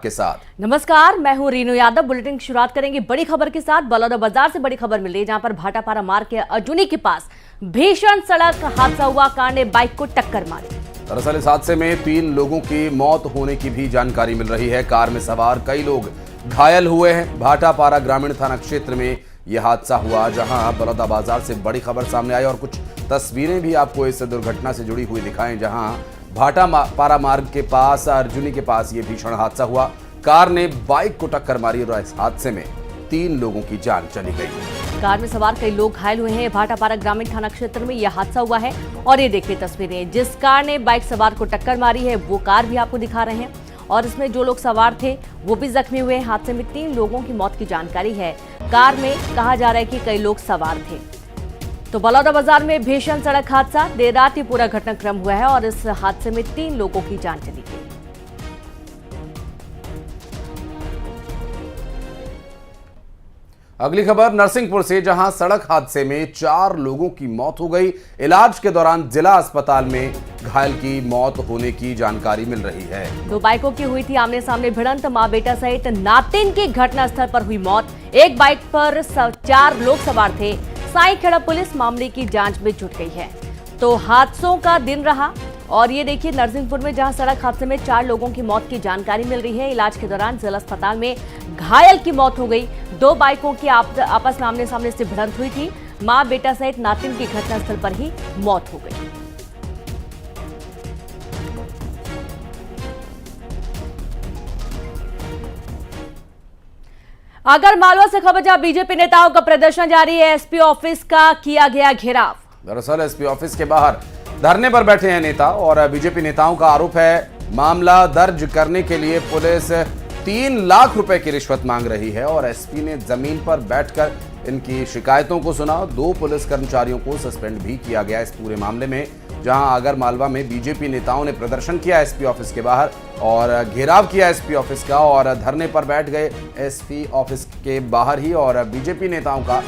के साथ। नमस्कार, मैं हूं रीनू यादव। बुलेटिन की शुरुआत करेंगे बड़ी खबर के साथ। बलौदाबाजार से बड़ी खबर मिल रही है, जहां पर भाटापारा मार्ग के अर्जुनी के पास भीषण सड़क हादसा हुआ। कार ने बाइक को टक्कर मारी। दरअसल इस हादसे में 3 लोगों की मौत होने की भी जानकारी मिल रही है। कार में सवार कई लोग घायल हुए हैं। भाटापारा ग्रामीण थाना क्षेत्र में यह हादसा हुआ, जहां बलौदाबाजार से बड़ी खबर सामने आई और कुछ तस्वीरें भी आपको इस दुर्घटना से जुड़ी हुई दिखाएं, जहां भाटापारा मार्ग के पास अर्जुनी के पास ये भीषण हादसा हुआ। कार ने बाइक को टक्कर मारी और इस हादसे में 3 लोगों की जान चली गई। कार में सवार कई लोग घायल हुए हैं। भाटापारा ग्रामीण थाना क्षेत्र में यह हादसा हुआ है और ये देखिए तस्वीरें। जिस कार ने बाइक सवार को टक्कर मारी है वो कार भी आपको दिखा रहे हैं और इसमें जो लोग सवार थे वो भी जख्मी हुए। हादसे में 3 लोगों की मौत की जानकारी है। कार में कहा जा रहा है कि कई लोग सवार थे। तो बलौदाबाजार में भीषण सड़क हादसा, देर रात ही पूरा घटनाक्रम हुआ है और इस हादसे में 3 लोगों की जान चली गई। अगली खबर नरसिंहपुर से, जहां सड़क हादसे में 4 लोगों की मौत हो गई। इलाज के दौरान जिला अस्पताल में घायल की मौत होने की जानकारी मिल रही है। 2 बाइकों की हुई थी आमने सामने भिड़ंत। मां बेटा सहित नातिन की घटनास्थल पर हुई मौत। एक बाइक पर 4 लोग सवार थे। साईखेड़ा पुलिस मामले की जांच में जुट गई है। तो हादसों का दिन रहा और ये देखिए नरसिंहपुर में जहां सड़क हादसे में 4 लोगों की मौत की जानकारी मिल रही है। इलाज के दौरान जिला अस्पताल में घायल की मौत हो गई। 2 बाइकों की आपस में आमने सामने से भिड़ंत हुई थी। मां बेटा सहित नातिन की घटनास्थल पर ही मौत हो गई। अगर मालवा से खबर, जहां बीजेपी नेताओं का प्रदर्शन जारी है। एसपी ऑफिस का किया गया घेराव। दरअसल एसपी ऑफिस के बाहर धरने पर बैठे हैं नेता और बीजेपी नेताओं का आरोप है मामला दर्ज करने के लिए पुलिस 3 लाख रुपए की रिश्वत मांग रही है और एसपी ने जमीन पर बैठकर इनकी शिकायतों को सुना। 2 पुलिस कर्मचारियों को सस्पेंड भी किया गया इस पूरे मामले में, जहां आगर मालवा में बीजेपी नेताओं ने प्रदर्शन किया एसपी ऑफिस के बाहर और घेराव किया एसपी ऑफिस का और धरने पर बैठ गए एसपी ऑफिस के बाहर ही। और बीजेपी नेताओं का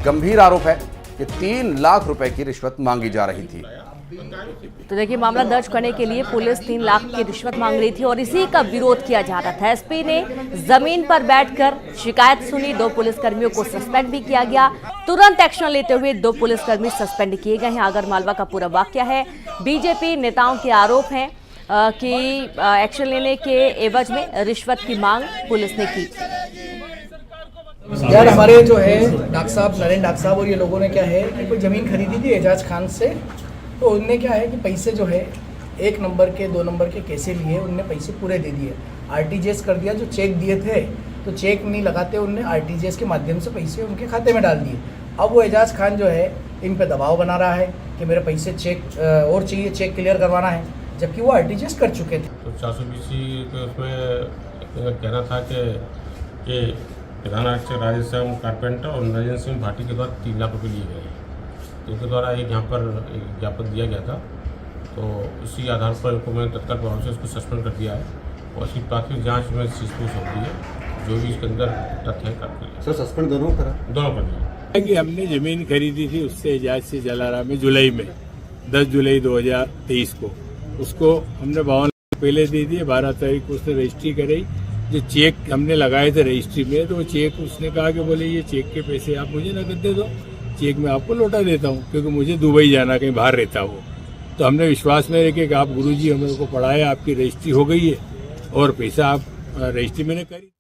गंभीर आरोप है कि 3 लाख रुपए की रिश्वत मांगी जा रही थी। तो देखिए, मामला दर्ज करने के लिए पुलिस 3 लाख की रिश्वत मांग रही थी और इसी का विरोध किया जा रहा था। एसपी ने जमीन पर बैठकर शिकायत सुनी। 2 पुलिसकर्मियों को सस्पेंड भी किया गया। तुरंत एक्शन लेते हुए 2 पुलिसकर्मी सस्पेंड किए गए हैं। आगर मालवा का पूरा वाकया है। बीजेपी नेताओं के आरोप हैं कि एक्शन लेने के एवज में रिश्वत की मांग पुलिस ने की। यार हमारे जो है डॉक्टर साहब, नरेंद्र डॉक्टर साहब और ये लोगों ने क्या है कि कोई ज़मीन खरीदी थी एजाज खान से। तो उनने क्या है कि पैसे जो है 1 नंबर के 2 नंबर के कैसे लिए, उनने पैसे पूरे दे दिए। आरटीजीएस कर दिया। जो चेक दिए थे तो चेक नहीं लगाते, उनने आरटीजीएस के माध्यम से पैसे उनके खाते में डाल दिए। अब वो एजाज खान जो है इन पे दबाव बना रहा है कि मेरे पैसे चेक और चाहिए, चेक क्लियर करवाना है, जबकि वो आरटीजीएस कर चुके थे। तो 420 के उसमें कहना था कि प्रधान आरक्षक राजेश श्याम कारपेंटर और नरेंद्र सिंह भाटी के द्वारा 3 लाख रुपये लिए गए हैं। इनके द्वारा एक यहाँ पर एक ज्ञापन दिया गया था, तो उसी आधार पर इनको मैंने तत्काल प्रभाव से इसको सस्पेंड कर दिया है और इसकी प्राथमिक जांच में सीज हो गई है। जो भी इसके अंदर तथ्य है सर सस्पेंड दोनों कर दिया। कि हमने ज़मीन खरीदी थी उससे एजाज से जलारा में जुलाई में 10 जुलाई 2023 को, उसको हमने 52 लाख पहले दे दिए। 12 तारीख को उसने रजिस्ट्री कराई। जो चेक हमने लगाए थे रजिस्ट्री में, तो वो चेक उसने कहा कि बोले ये चेक के पैसे आप मुझे नकद दे दो, चेक मैं आपको लौटा देता हूँ, क्योंकि मुझे दुबई जाना, कहीं बाहर रहता हूँ। तो हमने विश्वास में रखे कि आप गुरुजी हमें को पढ़ाए, आपकी रजिस्ट्री हो गई है और पैसा आप रजिस्ट्री मैंने करी।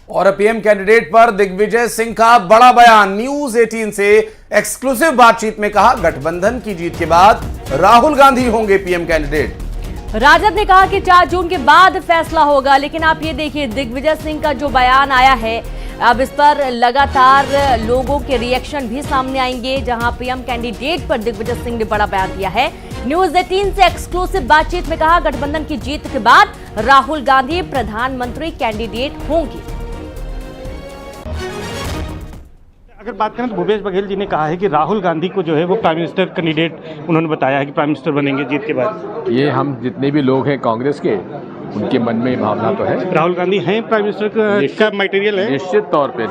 और पीएम कैंडिडेट पर दिग्विजय सिंह का बड़ा बयान। न्यूज 18 से एक्सक्लूसिव बातचीत में कहा, गठबंधन की जीत के बाद राहुल गांधी होंगे पीएम कैंडिडेट। राजद ने कहा कि 4 जून के बाद फैसला होगा, लेकिन आप ये देखिए दिग्विजय सिंह का जो बयान आया है, अब इस पर लगातार लोगों के रिएक्शन भी सामने आएंगे। जहां पीएम कैंडिडेट पर दिग्विजय सिंह ने बड़ा बयान दिया है। न्यूज 18 से एक्सक्लूसिव बातचीत में कहा, गठबंधन की जीत के बाद राहुल गांधी प्रधानमंत्री कैंडिडेट होंगे। अगर बात करें तो भूपेश बघेल जी ने कहा है कि राहुल गांधी को जो है वो प्राइम मिनिस्टर कैंडिडेट उन्होंने बताया है कि प्राइम मिनिस्टर बनेंगे जीत के बाद। ये हम जितने भी लोग हैं कांग्रेस के, उनके मन में भावना तो है। राहुल गांधी हैं प्राइम मिनिस्टर का मटेरियल है निश्चित तौर पे।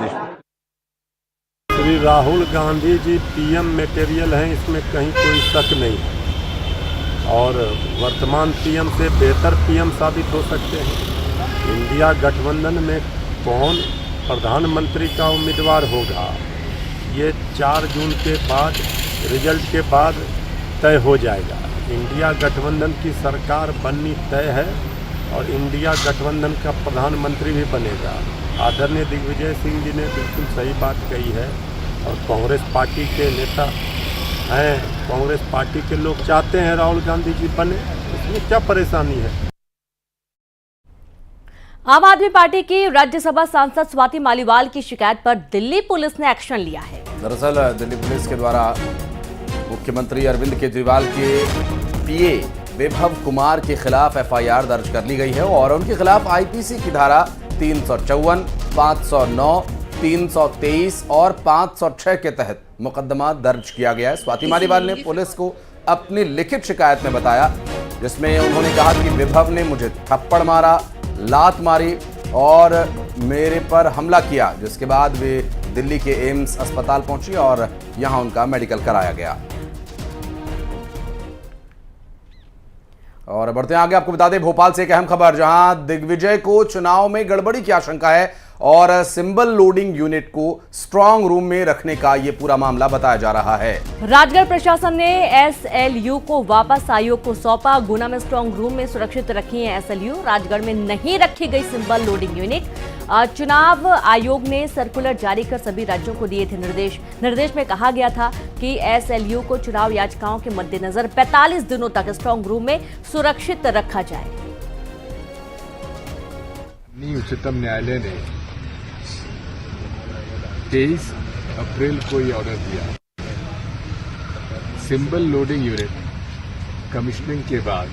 श्री राहुल गांधी जी पीएम मटेरियल हैं, इसमें कहीं कोई शक नहीं, और वर्तमान पीएम से बेहतर पीएम साबित हो सकते हैं। इंडिया गठबंधन में कौन प्रधानमंत्री का उम्मीदवार होगा ये 4 जून के बाद रिजल्ट के बाद तय हो जाएगा। इंडिया गठबंधन की सरकार बननी तय है और इंडिया गठबंधन का प्रधानमंत्री भी बनेगा। आदरणीय दिग्विजय सिंह जी ने बिल्कुल सही बात कही है और कांग्रेस पार्टी के नेता हैं, कांग्रेस पार्टी के लोग चाहते हैं राहुल गांधी जी बने, इसमें क्या परेशानी है। आम आदमी पार्टी की राज्यसभा सांसद स्वाति मालीवाल की शिकायत पर दिल्ली पुलिस ने एक्शन लिया है। दरअसल दिल्ली पुलिस के द्वारा मुख्यमंत्री अरविंद केजरीवाल के पीए विभव कुमार के खिलाफ एफआईआर दर्ज कर ली गई है और उनके खिलाफ आईपीसी की धारा 354, 509, 323 और 506 के तहत मुकदमा दर्ज किया गया है। स्वाति मालीवाल ने पुलिस को अपनी लिखित शिकायत में बताया, जिसमें उन्होंने कहा कि विभव ने मुझे थप्पड़ मारा, लात मारी और मेरे पर हमला किया, जिसके बाद वे दिल्ली के एम्स अस्पताल पहुंची और यहां उनका मेडिकल कराया गया। और बढ़ते हैं आगे, आपको बता दें भोपाल से एक अहम खबर, जहां दिग्विजय को चुनाव में गड़बड़ी की आशंका है और सिंबल लोडिंग यूनिट को स्ट्रांग रूम में रखने का यह पूरा मामला बताया जा रहा है। राजगढ़ प्रशासन ने एसएलयू को वापस आयोग को सौंपा। गुना में स्ट्रांग रूम में सुरक्षित रखी है एसएलयू, राजगढ़ में नहीं रखी गई सिंबल लोडिंग यूनिट। चुनाव आयोग ने सर्कुलर जारी कर सभी राज्यों को दिए थे निर्देश में कहा गया था कि एसएलयू को चुनाव याचिकाओं के मद्देनजर 45 दिनों तक स्ट्रांग रूम में सुरक्षित रखा जाए। उच्चतम न्यायालय ने 23 अप्रैल को ये ऑर्डर दिया, सिंबल लोडिंग यूनिट कमिश्निंग के बाद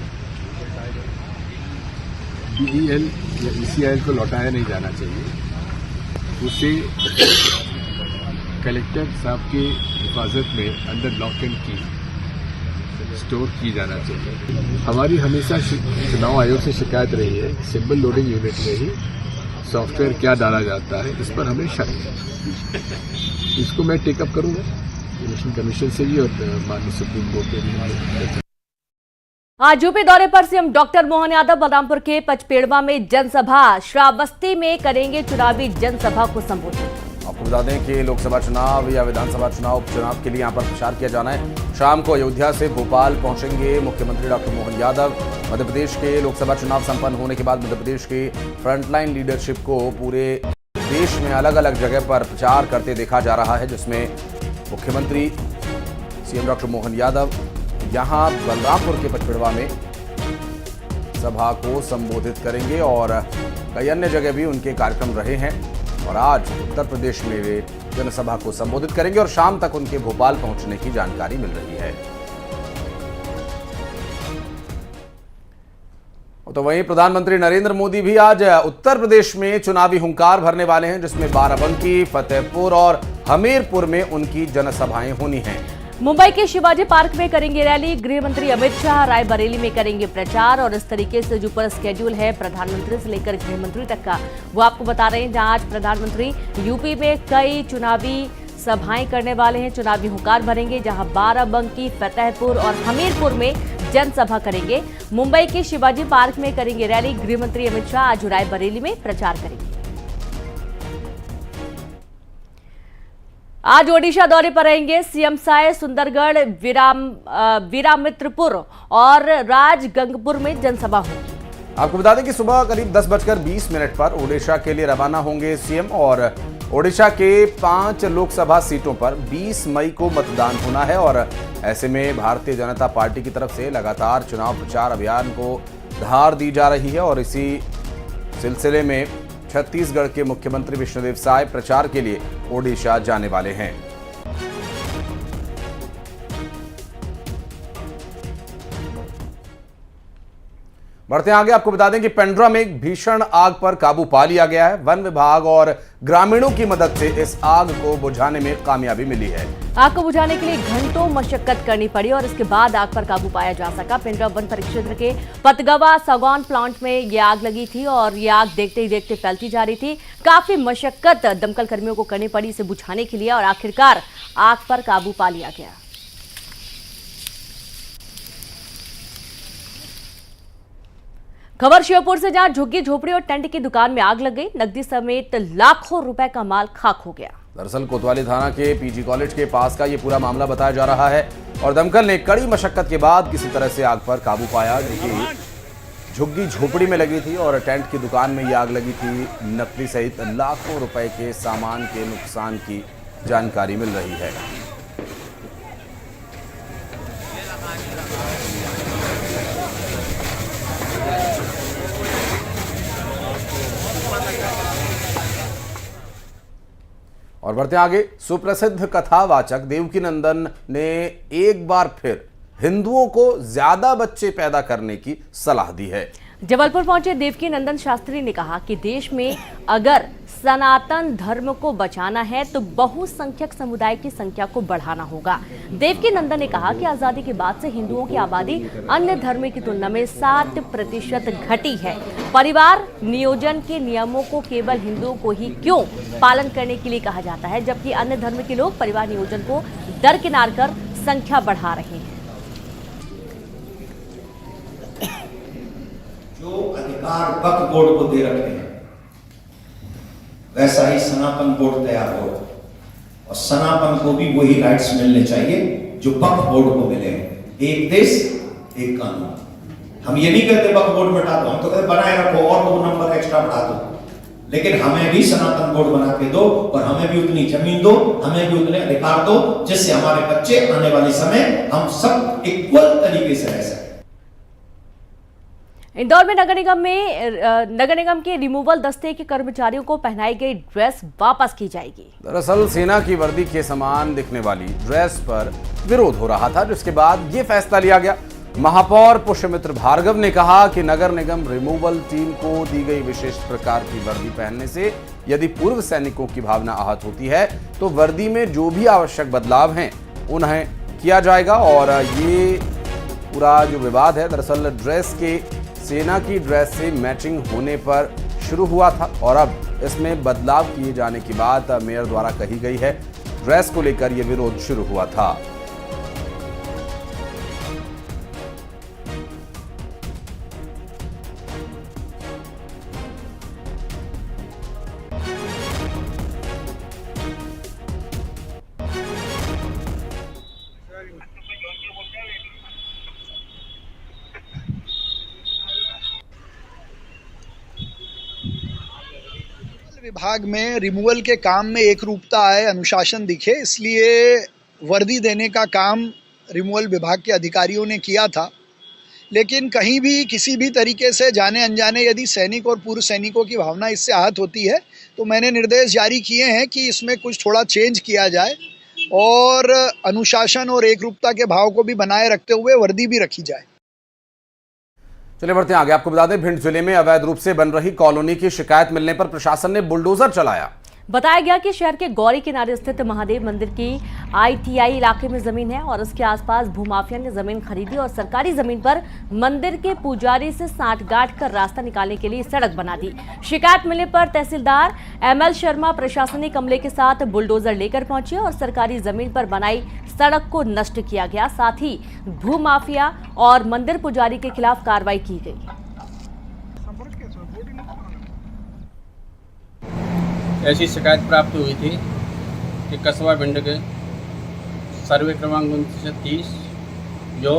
बीईएल या ईसीआईएल को लौटाया नहीं जाना चाहिए, उसे कलेक्टर साहब की हिफाजत में अंडर लॉक एंड की स्टोर की जाना चाहिए। हमारी हमेशा चुनाव आयोग से शिकायत रही है, सिंबल लोडिंग यूनिट में ही सॉफ्टवेयर क्या डाला जाता है, इस पर हमें शक है। इसको मैं टेकअप करूंगा इलेक्शन कमीशन से भी और माननीय सुप्रीम कोर्ट के भी। आज यूपी दौरे पर सीएम डॉक्टर मोहन यादव बलरामपुर के पचपेड़वा में जनसभा, श्रावस्ती में करेंगे चुनावी जनसभा को संबोधित। आपको बता दें कि लोकसभा चुनाव या विधानसभा चुनाव उपचुनाव के लिए यहां पर प्रचार किया जाना है। शाम को अयोध्या से भोपाल पहुंचेंगे मुख्यमंत्री डॉक्टर मोहन यादव। मध्य प्रदेश के लोकसभा चुनाव संपन्न होने के बाद मध्य प्रदेश की फ्रंटलाइन लीडरशिप को पूरे देश में अलग अलग जगह पर प्रचार करते देखा जा रहा है, जिसमें मुख्यमंत्री सीएम डॉक्टर मोहन यादव यहां बलरामपुर के पचपेड़वा में सभा को संबोधित करेंगे और कई अन्य जगह भी उनके कार्यक्रम रहे हैं और आज उत्तर प्रदेश में वे जनसभा को संबोधित करेंगे और शाम तक उनके भोपाल पहुंचने की जानकारी मिल रही है। तो वहीं प्रधानमंत्री नरेंद्र मोदी भी आज उत्तर प्रदेश में चुनावी हुंकार भरने वाले हैं, जिसमें बाराबंकी, फतेहपुर और हमीरपुर में उनकी जनसभाएं होनी हैं। मुंबई के शिवाजी पार्क में करेंगे रैली, गृह मंत्री अमित शाह रायबरेली में करेंगे प्रचार और इस तरीके से जो पर स्केड्यूल है प्रधानमंत्री से लेकर गृह मंत्री तक का, वो आपको बता रहे हैं। जहां आज प्रधानमंत्री यूपी में कई चुनावी सभाएं करने वाले हैं, चुनावी हुंकार भरेंगे, जहां बाराबंकी, फतेहपुर और हमीरपुर में जनसभा करेंगे। मुंबई के शिवाजी पार्क में करेंगे रैली, गृह मंत्री अमित शाह आज रायबरेली में प्रचार करेंगे। आज ओडिशा दौरे पर रहेंगे सीएम साय, सुंदरगढ़, वीरामित्रपुर और राजगंगपुर में जनसभा होगी। आपको बता दें कि सुबह करीब 10:20 पर ओडिशा के लिए रवाना होंगे सीएम और ओडिशा के 5 लोकसभा सीटों पर 20 मई को मतदान होना है और ऐसे में भारतीय जनता पार्टी की तरफ से लगातार चुनाव प्रचार अभियान को धार दी जा रही है और इसी सिलसिले में छत्तीसगढ़ के मुख्यमंत्री विष्णुदेव साय प्रचार के लिए ओडिशा जाने वाले हैं। बढ़ते आगे, आपको बता दें कि पेंड्रा में एक भीषण आग पर काबू पा लिया गया है। वन विभाग और ग्रामीणों की मदद से इस आग को बुझाने में कामयाबी मिली है। आग को बुझाने के लिए घंटों मशक्कत करनी पड़ी और इसके बाद आग पर काबू पाया जा सका। पेंड्रा वन परिक्षेत्र के पतगवा सागौन प्लांट में ये आग लगी थी और ये आग देखते ही देखते फैलती जा रही थी। काफी मशक्कत दमकल कर्मियों को करनी पड़ी इसे बुझाने के लिए और आखिरकार आग पर काबू पा लिया गया। खबर श्योपुर से, जहां झुग्गी झोपड़ी और टेंट की दुकान में आग लग गई। नकदी समेत लाखों रुपए का माल खाक हो गया। दरअसल कोतवाली थाना के पीजी कॉलेज के पास का ये पूरा मामला बताया जा रहा है और दमकल ने कड़ी मशक्कत के बाद किसी तरह से आग पर काबू पाया, जो कि झुग्गी झोपड़ी में लगी थी और टेंट की दुकान में ये आग लगी थी। नकली सहित लाखों रुपए के सामान के नुकसान की जानकारी मिल रही है। और बढ़ते आगे, सुप्रसिद्ध कथावाचक देवकीनंदन ने एक बार फिर हिंदुओं को ज्यादा बच्चे पैदा करने की सलाह दी है। जबलपुर पहुंचे देवकीनंदन शास्त्री ने कहा कि देश में अगर सनातन धर्म को बचाना है तो बहुसंख्यक समुदाय की संख्या को बढ़ाना होगा। देवकीनंदन ने कहा कि आजादी के बाद से हिंदुओं की आबादी अन्य धर्म की तुलना में 60% घटी है। परिवार नियोजन के नियमों को केवल हिंदुओं को ही क्यों पालन करने के लिए कहा जाता है, जबकि अन्य धर्म के लोग परिवार नियोजन को दरकिनार कर संख्या बढ़ा रहे हैं। जो अधिकार वक्फ बोर्ड को दे रखे हैं, वैसा ही सनातन बोर्ड तैयार हो और सनातन को भी वही राइट्स मिलने चाहिए जो वक्फ बोर्ड को मिले। एक देश एक कानून। हम ये नहीं कहते वक्फ बोर्ड बैठा दो, हम तो कहते बनाए रखो और 2 नंबर एक्स्ट्रा बढ़ा दो, लेकिन हमें भी सनातन बोर्ड बना के दो और हमें भी उतनी जमीन दो, हमें भी उतने अधिकार दो, जिससे हमारे बच्चे आने वाले समय हम सब इक्वल तरीके से रह सकें। इंदौर में नगर निगम के रिमूवल दस्ते के कर्मचारियों को पहनाई गई ड्रेस वापस की जाएगी। दरअसल सेना की वर्दी के समान दिखने वाली ड्रेस पर विरोध हो रहा था, जिसके बाद ये फैसला लिया गया। महापौर पुष्यमित्र भार्गव ने कहा कि नगर निगम रिमूवल टीम को दी गई विशेष प्रकार की वर्दी पहनने से यदि पूर्व सैनिकों की भावना आहत होती है तो वर्दी में जो भी आवश्यक बदलाव हैं उन्हें किया जाएगा। और ये पूरा जो विवाद है दरअसल ड्रेस के सेना की ड्रेस से मैचिंग होने पर शुरू हुआ था और अब इसमें बदलाव किए जाने की बात मेयर द्वारा कही गई है। ड्रेस को लेकर यह विरोध शुरू हुआ था। विभाग में रिमूवल के काम में एक रूपता आए, अनुशासन दिखे, इसलिए वर्दी देने का काम रिमूवल विभाग के अधिकारियों ने किया था। लेकिन कहीं भी किसी भी तरीके से जाने अनजाने यदि सैनिक और पूर्व सैनिकों की भावना इससे आहत होती है तो मैंने निर्देश जारी किए हैं कि इसमें कुछ थोड़ा चेंज किया जाए और अनुशासन और एकरूपता के भाव को भी बनाए रखते हुए वर्दी भी रखी जाए। चलिए बढ़ते हैं आगे। आपको बता दें, भिंड जिले में अवैध रूप से बन रही कॉलोनी की शिकायत मिलने पर प्रशासन ने बुलडोजर चलाया। बताया गया कि शहर के गौरी किनारे स्थित महादेव मंदिर की ITI इलाके में जमीन है और उसके आसपास भूमाफिया ने जमीन खरीदी और सरकारी जमीन पर मंदिर के पुजारी से सांठगांठ कर रास्ता निकालने के लिए सड़क बना दी। शिकायत मिलने पर तहसीलदार ML शर्मा प्रशासनिक अमले के साथ बुलडोजर लेकर पहुंचे और सरकारी जमीन पर बनाई सड़क को नष्ट किया गया। साथ ही भूमाफिया और मंदिर पुजारी के खिलाफ कार्रवाई की गई। ऐसी शिकायत प्राप्त हुई थी कि कस्बा भिंड के सर्वे क्रमांक 2930 जो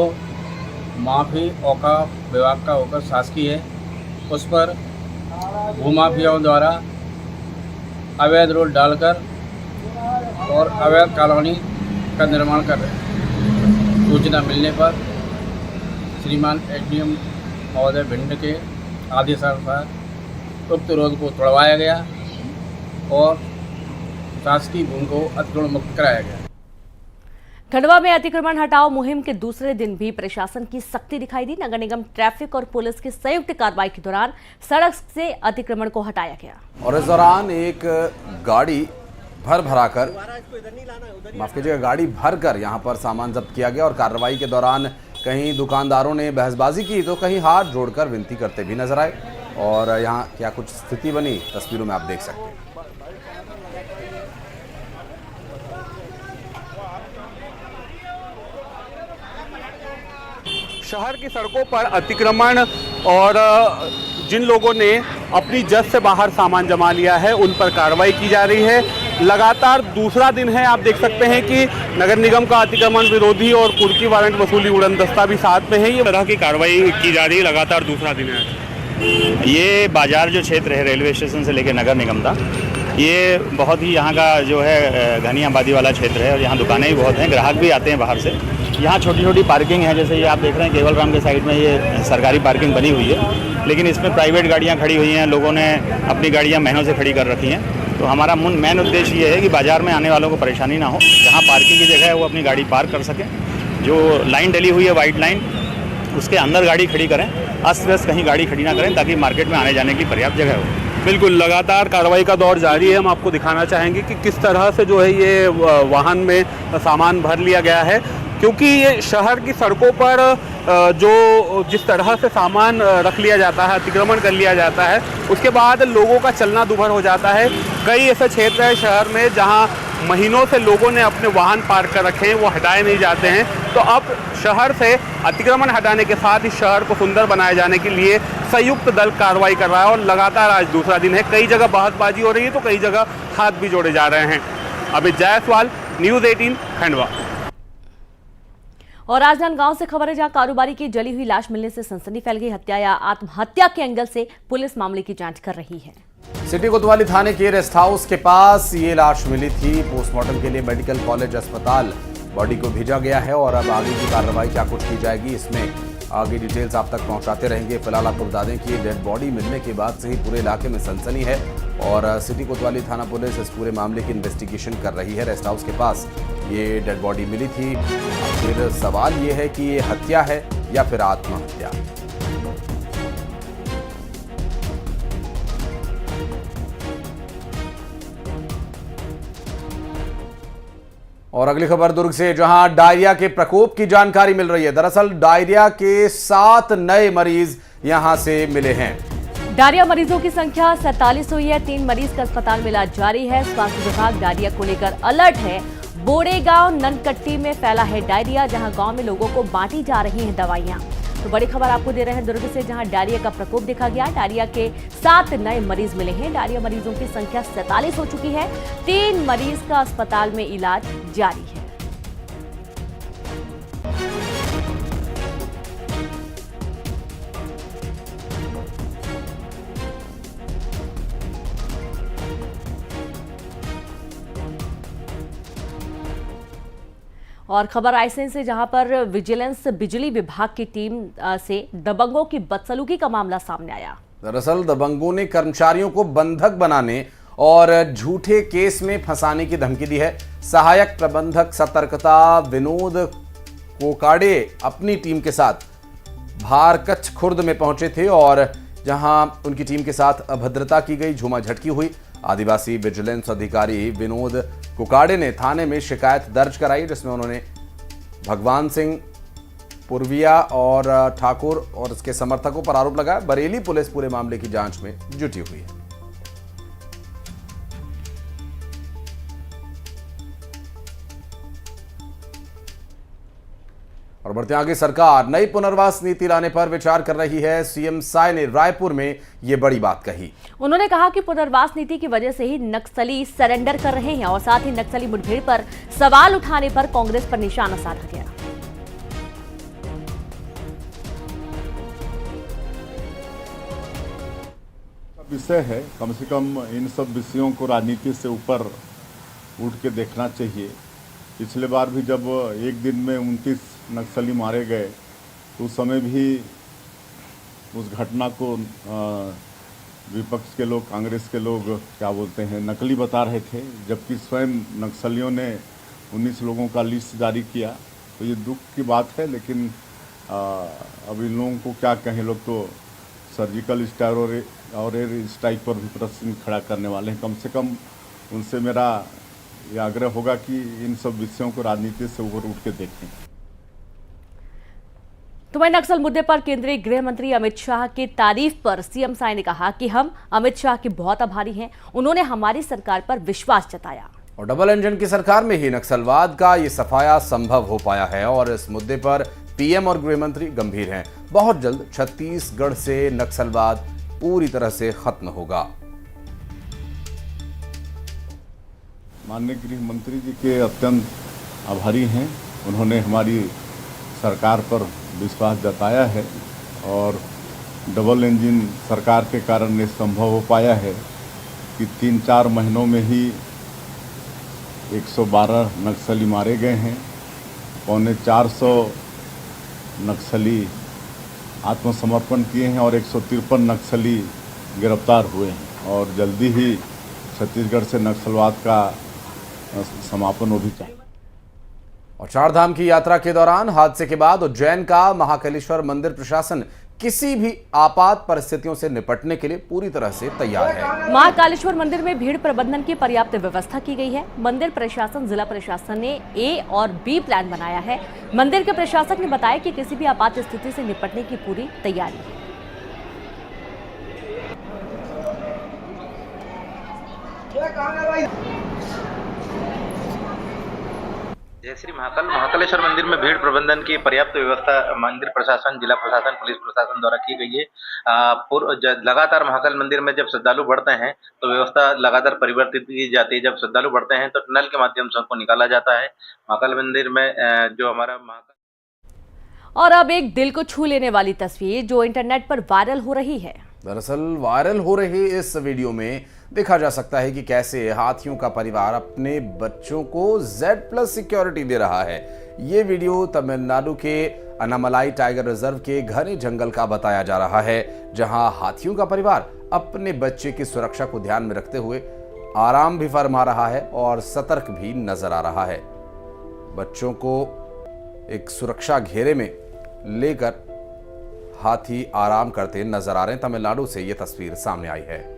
माफी औकाफ विभाग का होकर शासकीय है, उस पर भूमाफियाओं द्वारा अवैध रोड डालकर और अवैध कॉलोनी का निर्माण कर रहे हैं। सूचना मिलने पर श्रीमान SDM महोदय भिंड के आदेशानुसार उक्त रोड को तोड़वाया गया और शासकीय भूमि को अतिक्रमण मुक्त कराया गया। खंडवा में अतिक्रमण हटाओ मुहिम के दूसरे दिन भी प्रशासन की सख्ती दिखाई दी। नगर निगम ट्रैफिक और पुलिस की संयुक्त कार्रवाई के दौरान सड़क से अतिक्रमण को हटाया गया और इस दौरान एक गाड़ी भराकर माफ कीजिएगा गाड़ी भरकर यहां पर सामान जब्त किया गया और कार्रवाई के दौरान कहीं दुकानदारों ने बहसबाजी की तो कहीं हाथ जोड़कर विनती करते भी नजर आए और यहां क्या कुछ स्थिति बनी तस्वीरों में आप देख सकते हैं। शहर की सड़कों पर अतिक्रमण और जिन लोगों ने अपनी जद से बाहर सामान जमा लिया है उन पर कार्रवाई की जा रही है। लगातार दूसरा दिन है, आप देख सकते हैं कि नगर निगम का अतिक्रमण विरोधी और कुर्की वारंट वसूली उड़न दस्ता भी साथ में है। ये तरह की कार्रवाई की जा रही है, लगातार दूसरा दिन है। ये बाजार जो क्षेत्र है रेलवे स्टेशन से लेकर नगर निगम का, ये बहुत ही यहाँ का जो है घनी आबादी वाला क्षेत्र है और यहाँ दुकानें भी बहुत हैं, ग्राहक भी आते हैं बाहर से। यहाँ छोटी छोटी पार्किंग है, जैसे ये आप देख रहे हैं केवल राम के साइड में ये सरकारी पार्किंग बनी हुई है, लेकिन इसमें प्राइवेट गाड़ियाँ खड़ी हुई हैं, लोगों ने अपनी गाड़ियाँ महीनों से खड़ी कर रखी हैं। तो हमारा मेन उद्देश्य ये है कि बाज़ार में आने वालों को परेशानी ना हो, जहाँ पार्किंग की जगह है वो अपनी गाड़ी पार्क कर सकें। जो लाइन डली हुई है वाइट लाइन, उसके अंदर गाड़ी खड़ी करें, अस्त व्यस्त कहीं गाड़ी खड़ी ना करें, ताकि मार्केट में आने जाने की पर्याप्त जगह हो। बिल्कुल, लगातार कार्रवाई का दौर जारी है। हम आपको दिखाना चाहेंगे कि किस तरह से जो है ये वाहन में सामान भर लिया गया है, क्योंकि ये शहर की सड़कों पर जो जिस तरह से सामान रख लिया जाता है, अतिक्रमण कर लिया जाता है, उसके बाद लोगों का चलना दूभर हो जाता है। कई ऐसे क्षेत्र हैं शहर में जहां महीनों से लोगों ने अपने वाहन पार्क कर रखे हैं, वो हटाए नहीं जाते हैं। तो अब शहर से अतिक्रमण हटाने के साथ ही शहर को सुंदर बनाए जाने के लिए संयुक्त दल कार्रवाई कर रहा है और लगातार आज दूसरा दिन है। कई जगह बहसबाजी हो रही है तो कई जगह हाथ भी जोड़े जा रहे हैं। अमित जायसवाल, न्यूज़ 18, खंडवा। और राजनांदगांव से खबर है, जहां कारोबारी की जली हुई लाश मिलने से सनसनी फैल गई। हत्या या आत्महत्या के एंगल से पुलिस मामले की जांच कर रही है। सिटी कोतवाली थाने के रेस्ट हाउस के पास ये लाश मिली थी। पोस्टमार्टम के लिए मेडिकल कॉलेज अस्पताल बॉडी को भेजा गया है और अब आगे की कार्रवाई क्या कुछ की जाएगी, इसमें आगे डिटेल्स आप तक पहुंचाते रहेंगे। फिलहाल आपको बता दें कि डेड बॉडी मिलने के बाद से ही पूरे इलाके में सनसनी है और सिटी कोतवाली थाना पुलिस इस पूरे मामले की इन्वेस्टिगेशन कर रही है। रेस्ट हाउस के पास ये डेड बॉडी मिली थी। फिर सवाल ये है कि ये हत्या है या फिर आत्महत्या। और अगली खबर दुर्ग से, जहां डायरिया के प्रकोप की जानकारी मिल रही है। दरअसल डायरिया के 7 नए मरीज यहां से मिले हैं। डायरिया मरीजों की संख्या 47 हुई है। 3 मरीज का अस्पताल में इलाज जारी है। स्वास्थ्य विभाग डायरिया को लेकर अलर्ट है। बोड़ेगांव ननकट्टी में फैला है डायरिया, जहां गांव में लोगों को बांटी जा रही हैं दवाइयां। तो बड़ी खबर आपको दे रहे हैं दुर्ग से, जहां डायरिया का प्रकोप देखा गया। डायरिया के 7 नए मरीज मिले हैं। डायरिया मरीजों की संख्या 47 हो चुकी है। 3 मरीज का अस्पताल में इलाज जारी है। और खबर रायसेन से, जहां पर विजिलेंस बिजली विभाग की टीम से दबंगों की बदसलूकी का मामला सामने आया। दरअसल दबंगों ने कर्मचारियों को बंधक बनाने और झूठे केस में फंसाने की धमकी दी है। सहायक प्रबंधक सतर्कता विनोद कोकाड़े अपनी टीम के साथ भारकच्छ खुर्द में पहुंचे थे और जहां उनकी टीम के साथ अभद्रता की गई, झूमाझटकी हुई। आदिवासी विजिलेंस अधिकारी विनोद कुकाड़े ने थाने में शिकायत दर्ज कराई, जिसमें उन्होंने भगवान सिंह पुरविया और ठाकुर और उसके समर्थकों पर आरोप लगाया। बरेली पुलिस पूरे मामले की जांच में जुटी हुई है। और बढ़ते आगे, सरकार नई पुनर्वास नीति लाने पर विचार कर रही है। सीएम साय ने रायपुर में ये बड़ी बात कही। उन्होंने कहा कि पुनर्वास नीति की वजह से ही नक्सली सरेंडर कर रहे हैं और साथ ही नक्सली मुठभेड़ पर सवाल उठाने पर कांग्रेस पर निशाना साधा गया। विषय है, कम से कम इन सब विषयों को राजनीति से ऊपर उठ के देखना चाहिए। पिछले बार भी जब एक दिन में 29 नक्सली मारे गए तो उस समय भी उस घटना को विपक्ष के लोग, कांग्रेस के लोग क्या बोलते हैं, नकली बता रहे थे, जबकि स्वयं नक्सलियों ने 19 लोगों का लिस्ट जारी किया। तो ये दुख की बात है, लेकिन अब इन लोगों को क्या कहें, लोग तो सर्जिकल स्ट्राइक पर भी प्रश्न खड़ा करने वाले हैं। कम से कम उनसे मेरा यह आग्रह होगा कि इन सब विषयों को राजनीति से ऊपर उठ के देखें। तो वहीं नक्सल मुद्दे पर केंद्रीय गृह मंत्री अमित शाह की तारीफ पर सीएम साय ने कहा कि हम अमित शाह के बहुत आभारी हैं, उन्होंने हमारी सरकार पर विश्वास जताया। और डबल इंजन की सरकार में ही नक्सलवाद का ये सफाया संभव हो पाया है और इस मुद्दे पर पीएम और गृह मंत्री गंभीर हैं। बहुत जल्द छत्तीसगढ़ से नक्सलवाद पूरी तरह से खत्म होगा। माननीय गृह मंत्री जी के अत्यंत आभारी हैं। उन्होंने हमारी सरकार पर विश्वास जताया है और डबल इंजन सरकार के कारण ये संभव हो पाया है कि 3-4 महीनों में ही 112 नक्सली मारे गए हैं। 450 नक्सली आत्मसमर्पण किए हैं और 153 नक्सली गिरफ्तार हुए हैं और जल्दी ही छत्तीसगढ़ से नक्सलवाद का समापन हो भी चाहिए। और चारधाम की यात्रा के दौरान हादसे के बाद उज्जैन का महाकालेश्वर मंदिर प्रशासन किसी भी आपात परिस्थितियों से निपटने के लिए पूरी तरह से तैयार है। महाकालेश्वर मंदिर में भीड़ प्रबंधन की पर्याप्त व्यवस्था की गई है। मंदिर प्रशासन, जिला प्रशासन ने ए और बी प्लान बनाया है। मंदिर के प्रशासक ने बताया कि किसी भी आपात स्थिति से निपटने की पूरी तैयारी है। जय श्री महाकाल। महाकालेश्वर मंदिर में भीड़ प्रबंधन की पर्याप्त व्यवस्था मंदिर प्रशासन, जिला प्रशासन, पुलिस प्रशासन द्वारा की गई है। लगातार महाकाल मंदिर में जब श्रद्धालु बढ़ते हैं तो व्यवस्था लगातार परिवर्तित की जाती है। जब श्रद्धालु बढ़ते हैं तो टनल के माध्यम से उनको निकाला जाता है। महाकाल मंदिर में जो हमारा और अब एक दिल को छू लेने वाली तस्वीर जो इंटरनेट पर वायरल हो रही है। दरअसल वायरल हो रही इस वीडियो में देखा जा सकता है कि कैसे हाथियों का परिवार अपने बच्चों को Z+ सिक्योरिटी दे रहा है। ये वीडियो तमिलनाडु के अनामलाई टाइगर रिजर्व के घने जंगल का बताया जा रहा है, जहां हाथियों का परिवार अपने बच्चे की सुरक्षा को ध्यान में रखते हुए आराम भी फरमा रहा है और सतर्क भी नजर आ रहा है। बच्चों को एक सुरक्षा घेरे में लेकर हाथी आराम करते नजर आ रहे हैं। तमिलनाडु से यह तस्वीर सामने आई है।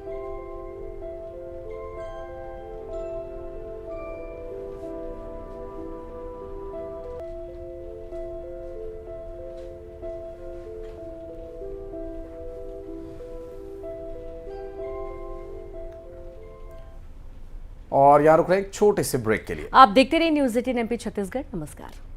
और यहां रुक रहे एक छोटे से ब्रेक के लिए। आप देखते रहिए न्यूज़ 18 MP छत्तीसगढ़। नमस्कार।